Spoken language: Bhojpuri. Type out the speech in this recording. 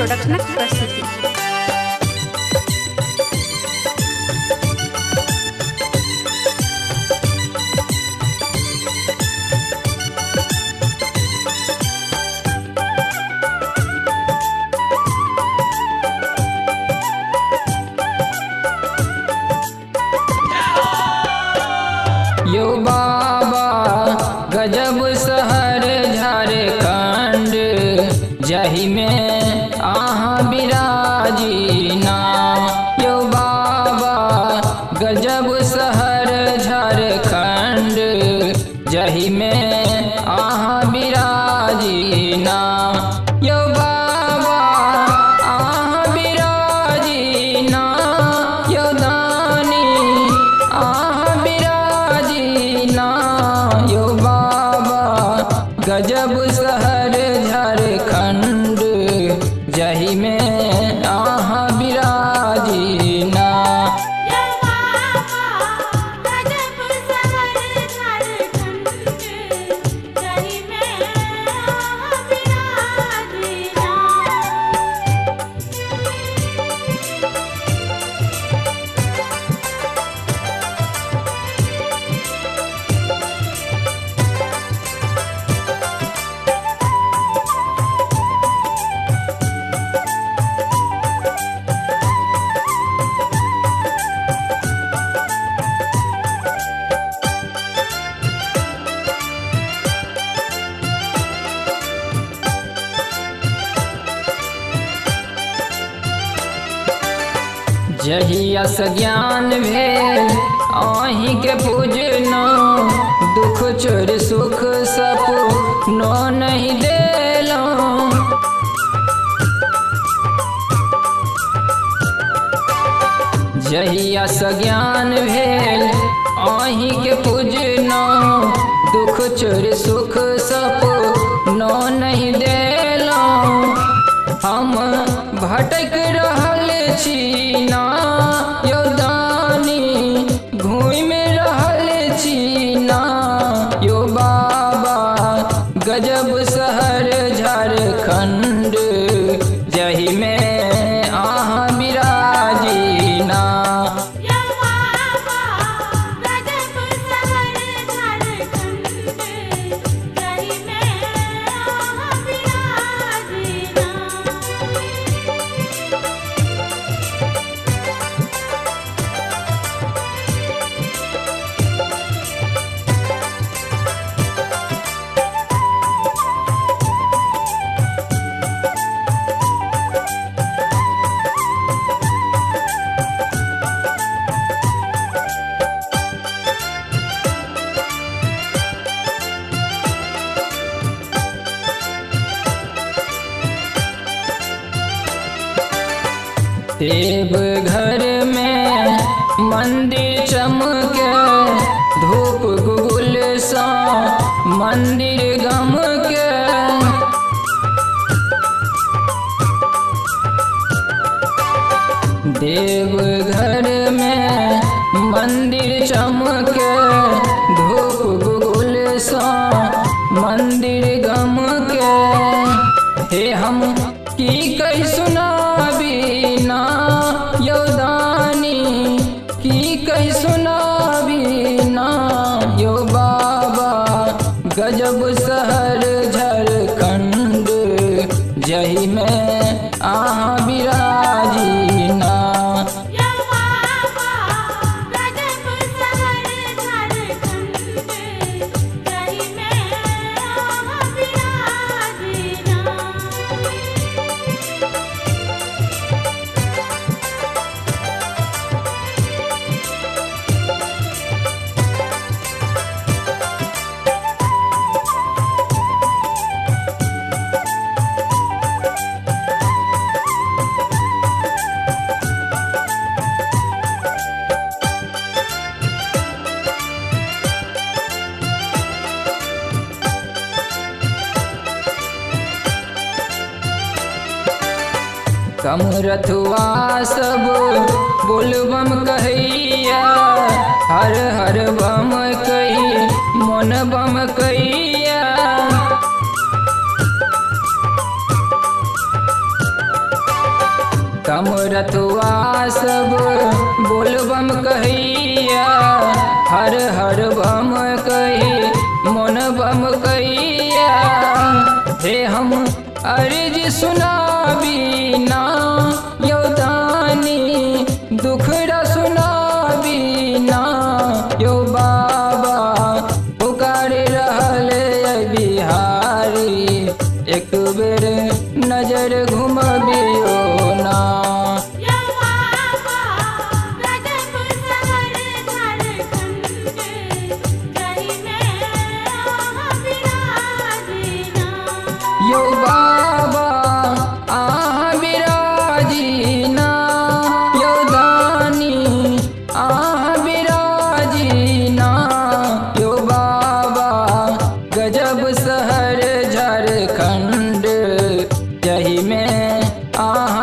प्रोडक्शन प्रस्तुति। यो बाबा गजब शहर झारखंड, जही में आहाँ बिराजीना। यो बाबा गजब शहर झारखंड, जही में आहाँ बिराजीना। यो बाबा आहाँ बिराजीना, यो दानी आहाँ बिराजीना। यो बाबा गजब शहर झारखंड, जही में आहाँ बिराजीना। जहिया से ज्ञान भेल आही के पूजनो, दुख छोड़ सुख सपनो नहीं देलो। जहिया से ज्ञान भेल आही के पूजनो, दुख छोड़ सुख सपनो नहीं देलो। हम भटक रहल छी ना, यो दानी घूमि रहल छी ना। यो बाबा गजब शहर झारखंड, जही में आहाँ बिराजीना। देव घर में मंदिर चमके, धूप गुगुल सा मंदिर गमके। देव घर में मंदिर चमके, धूप गुगुल सा मंदिर गमके। हे हम की कही सुनाबीना, यो दानी की कही सुनाबीना। यो बाबा गजब शहर झारखंड, जही में आहाँ बिराजीना। कमरथुआ सब बोलबम कहैया, हर हर बम कही मन बम कैया। समरथुआ सब बोलबम कहिया, हर हर बम कही मन बम कहिया। हे हम अर्ज सुनाबी ना यौदानी, दुखड़ा सुनाबी ना यो बाबा, पुकार रहल बिहारी, एक बेर नजर घुमबियो ना। यो बाबा आहाँ विराजीना, यो दानी आहाँ विराजीना। यो बाबा गजब शहर झारखंड, यही में आहाँ